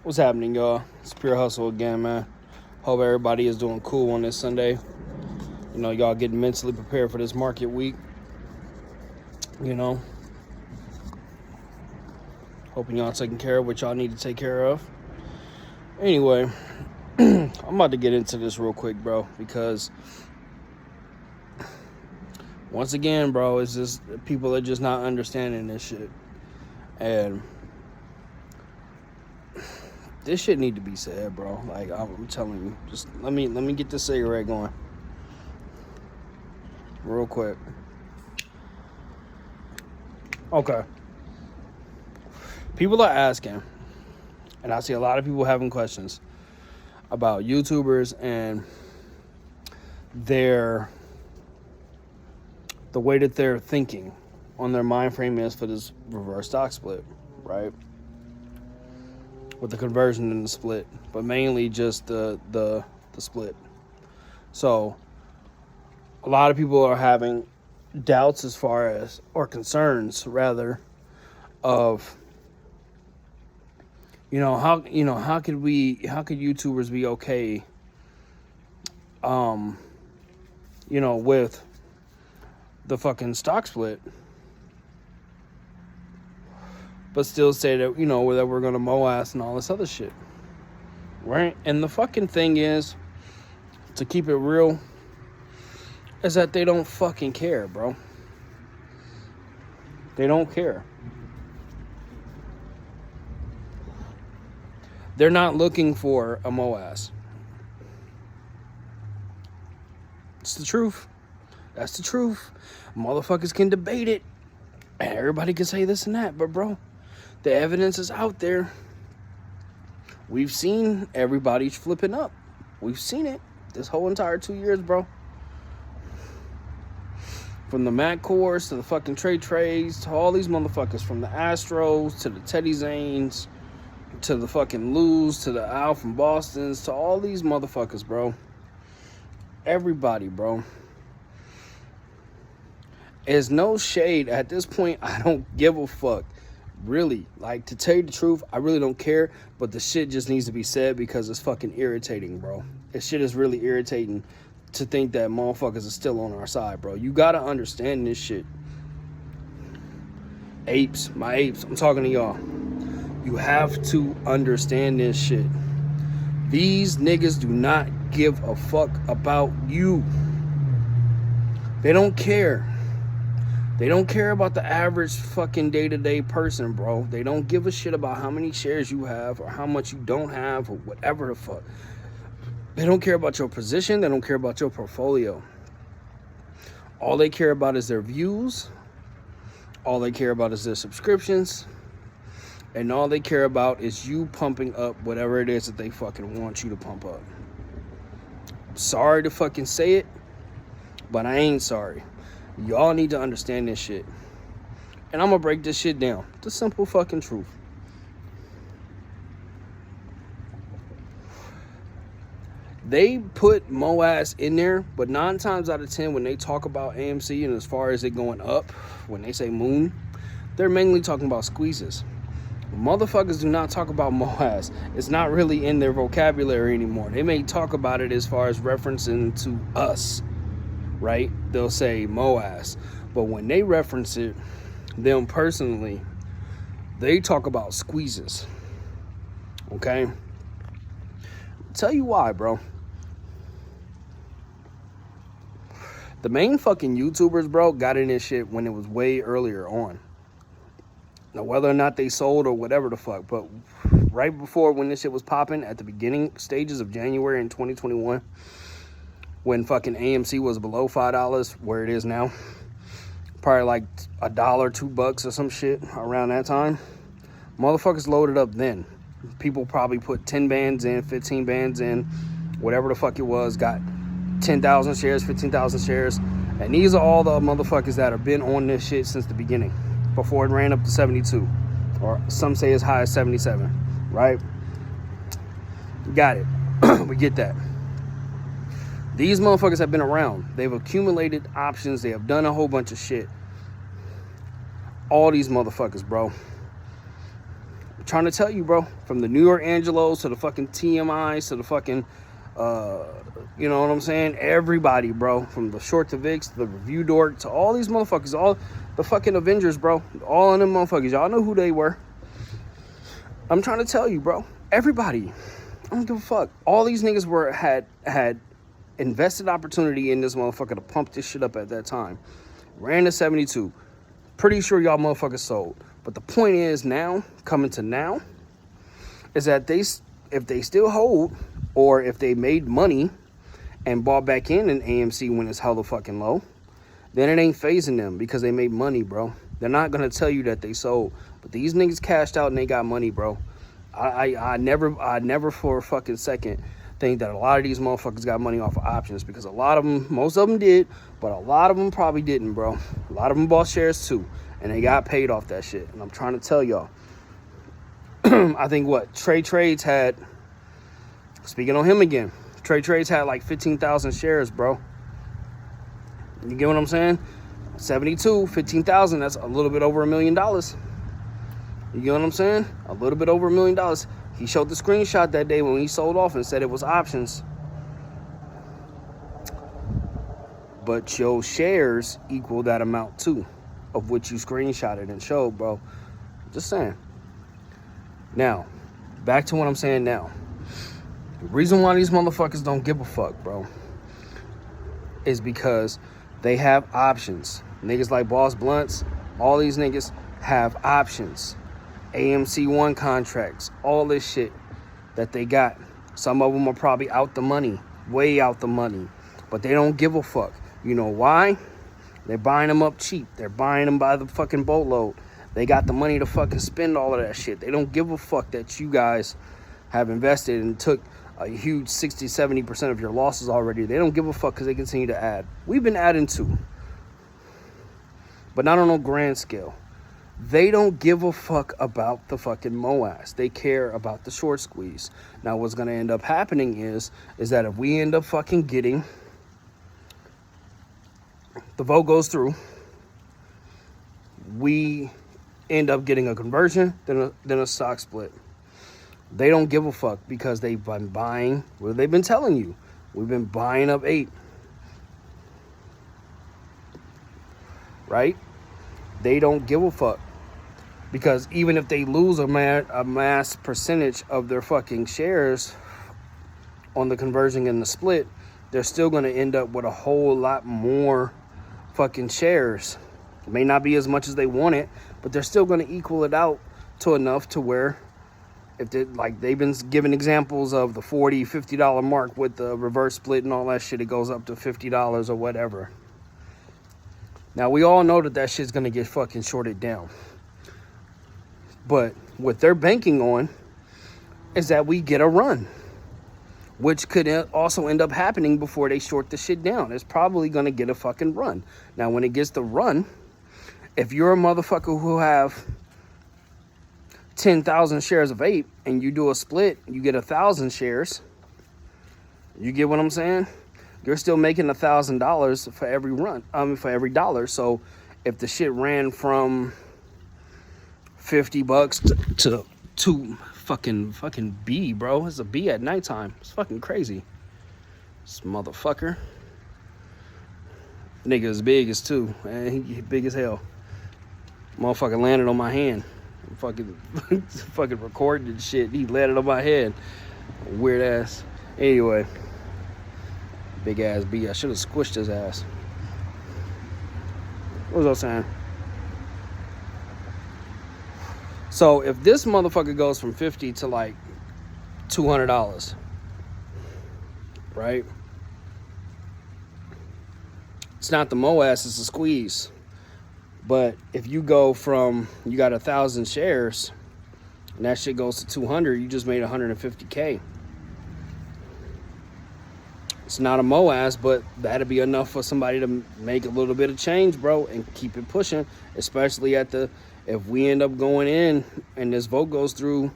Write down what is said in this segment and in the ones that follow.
What's happening, y'all? It's Pure Hustle again, man. Hope everybody is doing cool on this Sunday. You know, y'all getting mentally prepared for this market week. You know, hoping y'all taking care of what y'all need to take care of. Anyway, I'm about to get into this real quick, bro, because once again, bro, it's just people are just not understanding this shit. And this shit need to be said, bro. Like, I'm telling you, just let me get this cigarette going real quick. Okay. People are asking, and I see a lot of people having questions about YouTubers and the way that they're thinking on their mind frame is for this reverse stock split, right? With the conversion and the split, but mainly just the split. So a lot of people are having doubts as far as, or concerns rather, of how could YouTubers be okay with the fucking stock split, but still say that, that we're gonna mow ass and all this other shit, right? And the fucking thing is, to keep it real, is that they don't fucking care, bro. They don't care. They're not looking for a mow ass. It's the truth. That's the truth. Motherfuckers can debate it. Everybody can say this and that, but bro, the evidence is out there. We've seen everybody flipping up. We've seen it this whole entire 2 years, bro. From the Matt Kors to the fucking Trays to all these motherfuckers, from the Astros to the Teddy Zanes to the fucking Luz to the Al from Boston's to all these motherfuckers, bro. Everybody, bro. There's no shade at this point. I don't give a fuck. Really, like, to tell you the truth, I really don't care, but the shit just needs to be said because it's fucking irritating, bro. This shit is really irritating to think that motherfuckers are still on our side, bro. You gotta understand this shit. Apes, my apes, I'm talking to y'all. You have to understand this shit. These niggas do not give a fuck about you. They don't care. They don't care about the average fucking day-to-day person, bro. They don't give a shit about how many shares you have or how much you don't have or whatever the fuck. They don't care about your position. They don't care about your portfolio. All they care about is their views. All they care about is their subscriptions. And all they care about is you pumping up whatever it is that they fucking want you to pump up. Sorry to fucking say it, but I ain't sorry. Y'all need to understand this shit. And I'm gonna break this shit down. The simple fucking truth. They put MOAS in there, but 9 times out of 10 when they talk about AMC and as far as it going up, when they say moon, they're mainly talking about squeezes. Motherfuckers do not talk about MOAS. It's not really in their vocabulary anymore. They may talk about it as far as referencing to us, right? They'll say MOAS. But when they reference it, them personally, they talk about squeezes. Okay? I'll tell you why, bro. The main fucking YouTubers, bro, got in this shit when it was way earlier on. Now, whether or not they sold or whatever the fuck, but right before when this shit was popping, at the beginning stages of January in 2021, when fucking AMC was below $5, where it is now, probably like $1, $2 or some shit around that time, motherfuckers loaded up then. People probably put 10 bands in, 15 bands in, whatever the fuck it was, got 10,000 shares, 15,000 shares, and these are all the motherfuckers that have been on this shit since the beginning, before it ran up to 72, or some say as high as 77, right? Got it. We get that. These motherfuckers have been around. They've accumulated options. They have done a whole bunch of shit. All these motherfuckers, bro. I'm trying to tell you, bro, from the New York Angelos to the fucking TMIs to the fucking, you know what I'm saying? Everybody, bro, from the Short to Vix to the Review Dork to all these motherfuckers, all the fucking Avengers, bro, all of them motherfuckers. Y'all know who they were. I'm trying to tell you, bro, everybody, I don't give a fuck. All these niggas had invested opportunity in this motherfucker to pump this shit up at that time. Ran to 72. Pretty sure y'all motherfuckers sold. But the point is now, coming to now, is that if they still hold, or if they made money and bought back in AMC when it's hella fucking low, then it ain't phasing them because they made money, bro. They're not going to tell you that they sold. But these niggas cashed out and they got money, bro. I never for a fucking second think that a lot of these motherfuckers got money off of options, because a lot of them, most of them did, but a lot of them probably didn't, bro. A lot of them bought shares too, and they got paid off that shit. And I'm trying to tell y'all, I think what Trades had, speaking on him again, Trades had like 15,000 shares, bro. You get what I'm saying? 72, 15,000, that's a little bit over $1 million. You get what I'm saying? A little bit over $1 million. He showed the screenshot that day when he sold off and said it was options. But your shares equal that amount too, of which you screenshotted and showed, bro. Just saying. Now, back to what I'm saying now. The reason why these motherfuckers don't give a fuck, bro, is because they have options. Niggas like Boss Blunts, all these niggas have options. AMC 1 contracts, all this shit that they got. Some of them are probably out the money, way out the money, but they don't give a fuck. You know why? They're buying them up cheap. They're buying them by the fucking boatload. They got the money to fucking spend all of that shit. They don't give a fuck that you guys have invested and took a huge 60-70% of your losses already. They don't give a fuck because they continue to add. We've been adding too, but not on a grand scale. They don't give a fuck about the fucking MOAS. They care about the short squeeze. Now, what's going to end up happening is that if we end up fucking getting, the vote goes through, we end up getting a conversion, then a stock split. They don't give a fuck because they've been buying, what they've been telling you. We've been buying up 8. Right? They don't give a fuck. Because even if they lose a mass percentage of their fucking shares on the conversion and the split, they're still going to end up with a whole lot more fucking shares. It may not be as much as they want it, but they're still going to equal it out to enough to where, if they, like they've been giving examples of the $40, $50 mark with the reverse split and all that shit, it goes up to $50 or whatever. Now, we all know that shit's going to get fucking shorted down. But what they're banking on is that we get a run, which could also end up happening before they short the shit down. It's probably going to get a fucking run. Now, when it gets the run, if you're a motherfucker who have 10,000 shares of vape and you do a split, you get 1,000 shares. You get what I'm saying? You're still making $1,000 for every run. For every dollar. So if the shit ran from $50 to two fucking B, bro. It's a B at nighttime. It's fucking crazy. This motherfucker. Nigga is big as too. Man, he big as hell. Motherfucker landed on my hand. Fucking recording and shit. He landed on my head. Weird ass. Anyway. Big ass B. I should have squished his ass. What was I saying? So if this motherfucker goes from 50 to like $200, right? It's not the MOAS, it's the squeeze. But if you go from, you got 1,000 shares and that shit goes to 200, you just made 150K. It's not a MOAS, but that'd be enough for somebody to make a little bit of change, bro, and keep it pushing, especially if we end up going in and this vote goes through,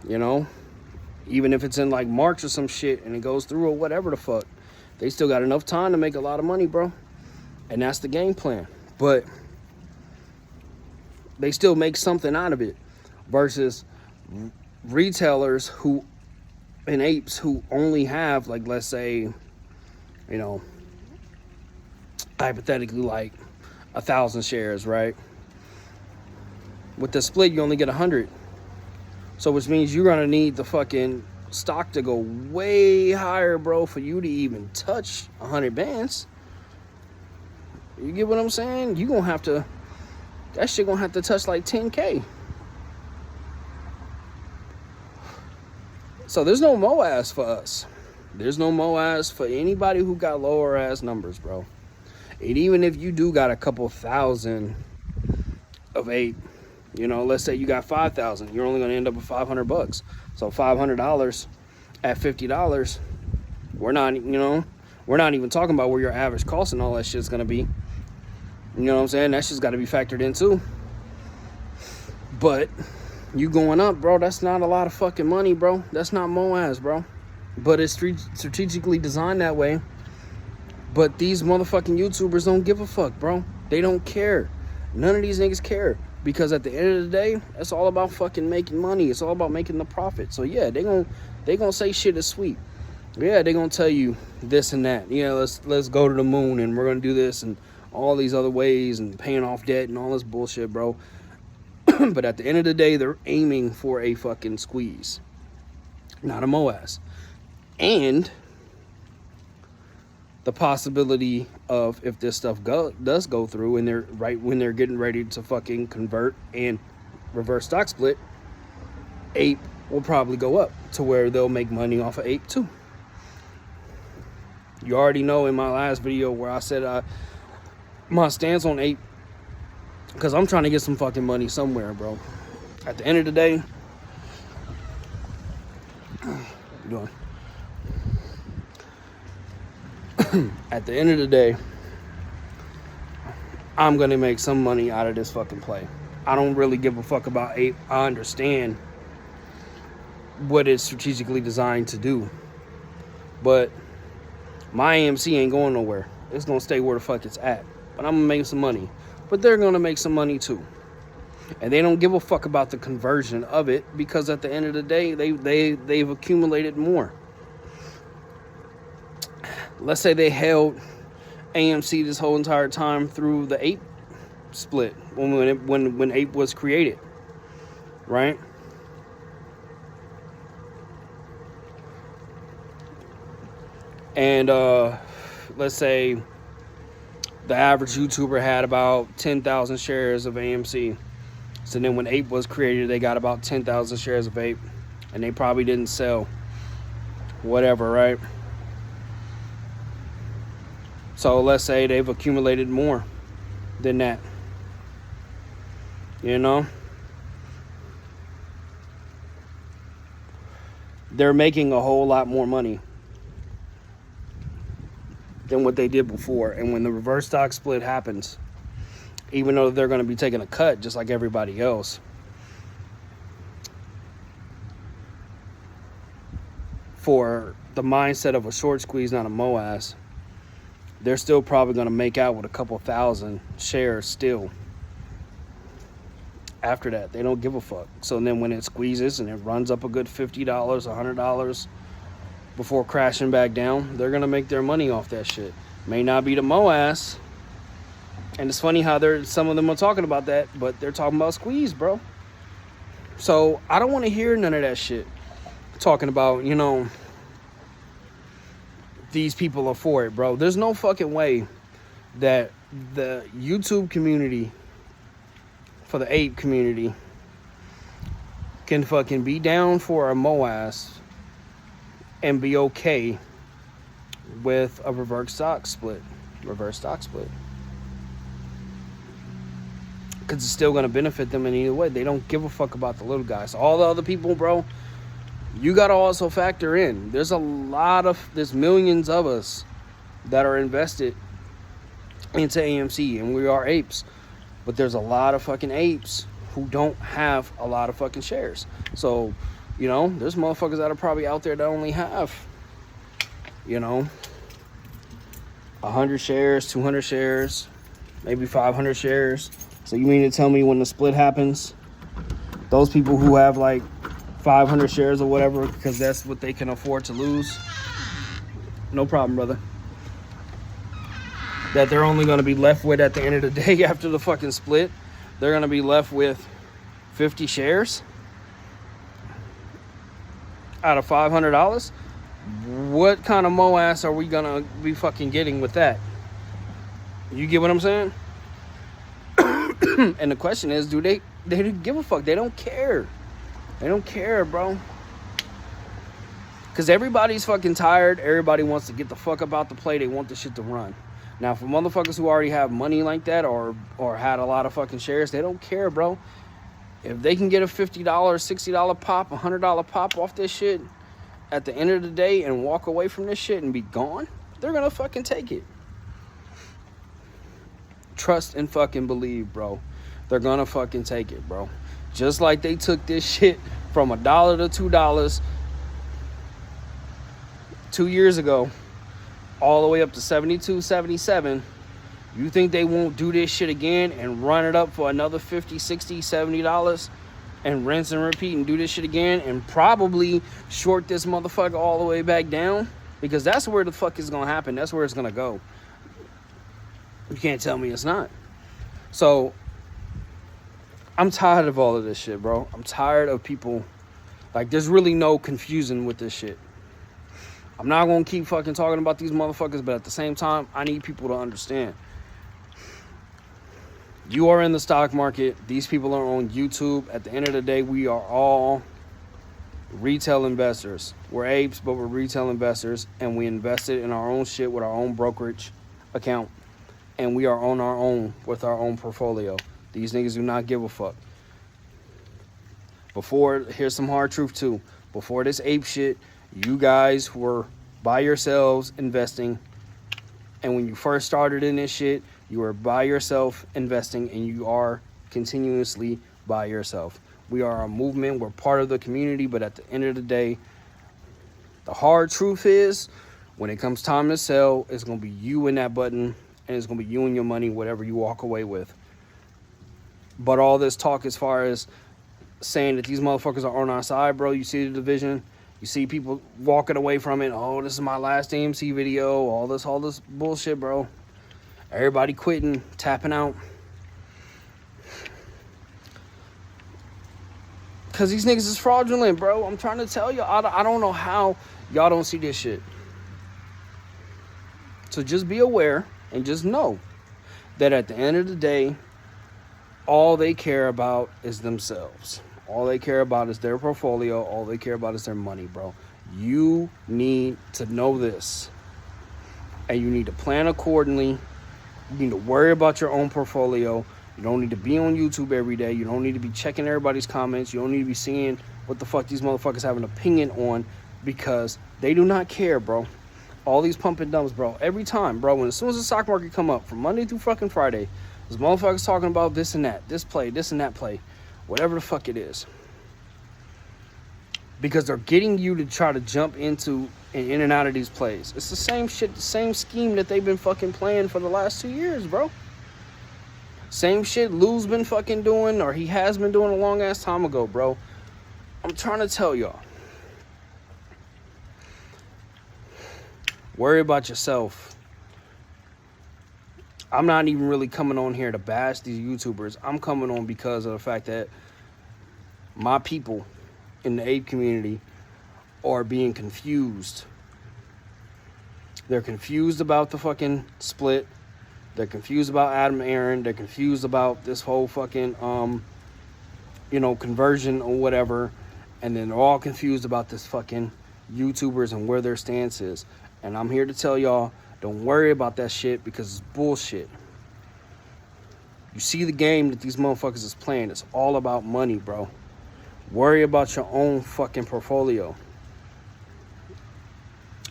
you know, even if it's in like March or some shit and it goes through or whatever the fuck, they still got enough time to make a lot of money, bro. And that's the game plan. But they still make something out of it. versus retailers who and apes who only have, like, let's say, you know, hypothetically, like 1,000 shares, right? With the split, you only get 100. So which means you're gonna need the fucking stock to go way higher, bro, for you to even touch 100 bands. You get what I'm saying? You gonna have to, that shit gonna have to touch like 10K. So there's no MOAS for us. There's no MOAS for anybody who got lower ass numbers, bro. And even if you do got a couple thousand of ape, you know, let's say you got 5,000, you're only gonna end up with $500. So $500 at $50, we're not, you know, we're not even talking about where your average cost and all that shit's gonna be. You know what I'm saying? That shit's gotta be factored in too. But you going up, bro, that's not a lot of fucking money, bro. That's not MOAS, bro. But it's strategically designed that way. But these motherfucking YouTubers don't give a fuck, bro. They don't care. None of these niggas care. Because at the end of the day, it's all about fucking making money. It's all about making the profit. So yeah, they gonna say shit is sweet. Yeah, they gonna tell you this and that. You know, let's go to the moon and we're gonna do this and all these other ways and paying off debt and all this bullshit, bro. But at the end of the day, they're aiming for a fucking squeeze, not a MOAS. And the possibility of, if this stuff does go through and they're right when they're getting ready to fucking convert and reverse stock split, ape will probably go up to where they'll make money off of ape too. You already know in my last video where I said my stance on ape, because I'm trying to get some fucking money somewhere, bro. At the end of the day, at the end of the day, I'm gonna make some money out of this fucking play. I don't really give a fuck about ape. I understand what it's strategically designed to do, but my AMC ain't going nowhere. It's gonna stay where the fuck it's at. But I'm gonna make some money. But they're gonna make some money too. And they don't give a fuck about the conversion of it, because at the end of the day, they've accumulated more. Let's say they held AMC this whole entire time through the ape split when ape was created, right? And let's say the average YouTuber had about 10,000 shares of AMC. So then when ape was created, they got about 10,000 shares of ape, and they probably didn't sell whatever, right? So let's say they've accumulated more than that, you know? They're making a whole lot more money than what they did before. And when the reverse stock split happens, even though they're going to be taking a cut just like everybody else, for the mindset of a short squeeze, not a MOAS, they're still probably going to make out with a couple thousand shares still. After that, they don't give a fuck. So then when it squeezes and it runs up a good $50, $100 before crashing back down, they're going to make their money off that shit. May not be the MOAS. And it's funny how some of them are talking about that, but they're talking about squeeze, bro. So I don't want to hear none of that shit. Talking about, you know, these people are for it, bro. There's no fucking way that the YouTube community, for the ape community, can fucking be down for a MOAS and be okay with a reverse stock split. Because it's still going to benefit them in either way. They don't give a fuck about the little guys. All the other people, bro, you got to also factor in. There's millions of us that are invested into AMC, and we are apes. But there's a lot of fucking apes who don't have a lot of fucking shares. So, you know, there's motherfuckers that are probably out there that only have, you know, 100 shares, 200 shares, maybe 500 shares. So you mean to tell me when the split happens, Those people who have like 500 shares or whatever, because that's what they can afford to lose. No problem, brother. That they're only going to be left with at the end of the day after the fucking split. They're going to be left with 50 shares out of $500. What kind of mo-ass are we going to be fucking getting with that? You get what I'm saying? And the question is, do they don't give a fuck? They don't care. They don't care, bro. Because everybody's fucking tired. Everybody wants to get the fuck about the play. They want the shit to run. Now, for motherfuckers who already have money like that or had a lot of fucking shares, they don't care, bro. If they can get a $50, $60 pop, $100 pop off this shit at the end of the day and walk away from this shit and be gone, they're going to fucking take it. Trust and fucking believe, bro. They're going to fucking take it, bro. Just like they took this shit from $1 to $2 2 years ago, all the way up to 72, 77. You think they won't do this shit again and run it up for another $50, $60, $70 and rinse and repeat and do this shit again and probably short this motherfucker all the way back down? Because that's where the fuck is going to happen. That's where it's going to go. You can't tell me it's not. So I'm tired of all of this shit, bro. I'm tired of people. Like, there's really no confusion with this shit. I'm not going to keep fucking talking about these motherfuckers, but at the same time, I need people to understand. You are in the stock market. These people are on YouTube. At the end of the day, we are all retail investors. We're apes, but we're retail investors, and we invested in our own shit with our own brokerage account, and we are on our own with our own portfolio. These niggas do not give a fuck. Here's some hard truth too. Before this ape shit, you guys were by yourselves investing, and when you first started in this shit, you were by yourself investing, and you are continuously by yourself. We are a movement. We're part of the community, but at the end of the day, the hard truth is, when it comes time to sell, it's going to be you in that button, and it's going to be you and your money, whatever you walk away with. But all this talk as far as saying that these motherfuckers are on our side, bro, you see the division. You see people walking away from it. Oh, this is my last AMC video. All this bullshit, bro. Everybody quitting, tapping out. Because these niggas is fraudulent, bro. I'm trying to tell you. I don't know how y'all don't see this shit. So just be aware and just know that at the end of the day, all they care about is themselves. All they care about is their portfolio. All they care about is their money, bro. You need to know this. And you need to plan accordingly. You need to worry about your own portfolio. You don't need to be on YouTube every day. You don't need to be checking everybody's comments. You don't need to be seeing what the fuck these motherfuckers have an opinion on, because they do not care, bro. All these pump and dumps, bro. Every time, bro, as soon as the stock market come up from Monday through fucking Friday, this motherfuckers talking about this and that, this play, this and that play, whatever the fuck it is. Because they're getting you to try to jump into and in and out of these plays. It's the same shit, the same scheme that they've been fucking playing for the last 2 years, bro. Same shit Lou's been fucking doing, or he has been doing a long ass time ago, bro. I'm trying to tell y'all. Worry about yourself. I'm not even really coming on here to bash these YouTubers. I'm coming on because of the fact that my people in the ape community are being confused. They're confused about the fucking split. They're confused about Adam Aaron. They're confused about this whole fucking, conversion or whatever. And then they're all confused about this fucking YouTubers and where their stance is. And I'm here to tell y'all, don't worry about that shit, because it's bullshit. You see the game that these motherfuckers is playing. It's all about money, bro. Worry about your own fucking portfolio.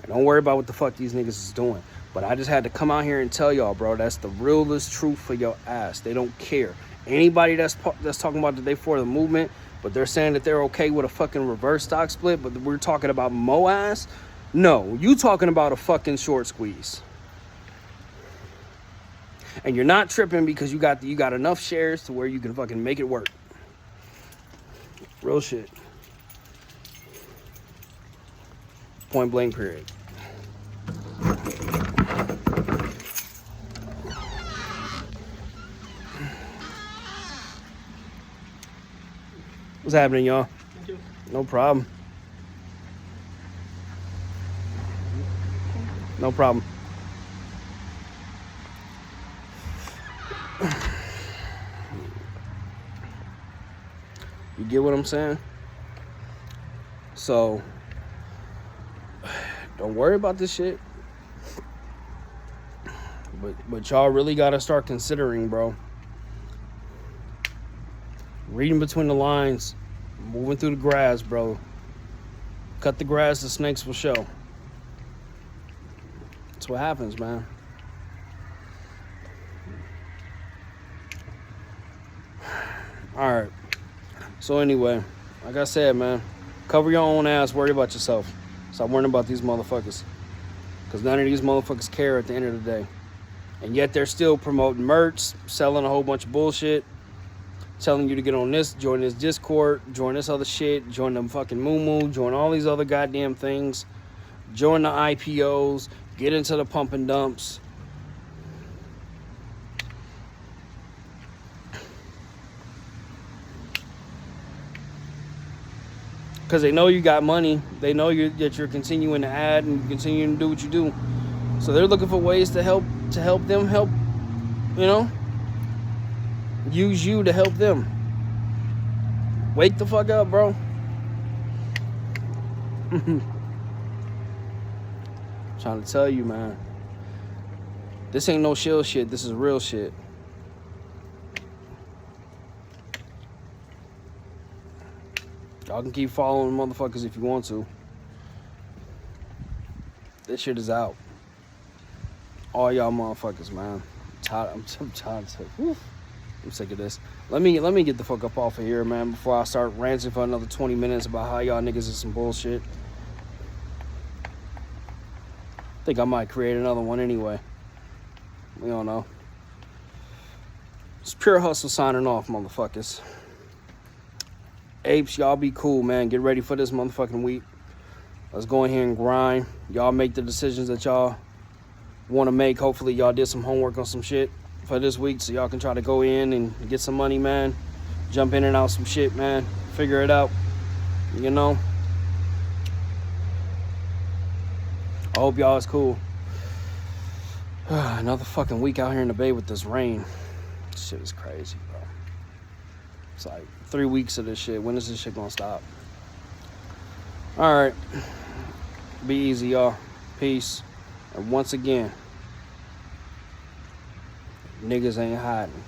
And don't worry about what the fuck these niggas is doing. But I just had to come out here and tell y'all, bro, that's the realest truth for your ass. They don't care. Anybody that's talking about that they for the movement, but they're saying that they're okay with a fucking reverse stock split, but we're talking about mo-ass. No, you talking about a fucking short squeeze. And you're not tripping because you got enough shares to where you can fucking make it work. Real shit. Point blank period. What's happening, y'all? Thank you. No problem. No problem. You get what I'm saying? So, don't worry about this shit. But y'all really gotta start considering, bro. Reading between the lines, moving through the grass, bro. Cut the grass, the snakes will show. That's what happens, man. All right. So anyway, like I said, man, cover your own ass, worry about yourself. Stop worrying about these motherfuckers. Because none of these motherfuckers care at the end of the day. And yet they're still promoting merch, selling a whole bunch of bullshit, telling you to get on this, join this Discord, join this other shit, join them fucking moo, join all these other goddamn things, join the IPOs, get into the pump and dumps. Because they know you got money. They know that you're continuing to add and continuing to do what you do. So they're looking for ways to help them help, you know, use you to help them. Wake the fuck up, bro. Trying to tell you, man. This ain't no shill shit. This is real shit. Y'all can keep following motherfuckers if you want to. This shit is out. All y'all motherfuckers, man. I'm tired. I'm sick of this. Let me get the fuck up off of here, man, before I start ranting for another 20 minutes about how y'all niggas is some bullshit. Think I might create another one anyway. We don't know. It's Pure Hustle signing off, motherfuckers. Apes, y'all be cool, man. Get ready for this motherfucking week. Let's go in here and grind. Y'all make the decisions that y'all want to make. Hopefully y'all did some homework on some shit for this week so y'all can try to go in and get some money, man. Jump in and out some shit, man. Figure it out, you know. I hope y'all is cool. Another fucking week out here in the bay with this rain. This shit is crazy, bro. It's like 3 weeks of this shit. When is this shit gonna stop? All right. Be easy, y'all. Peace. And once again, niggas ain't hiding.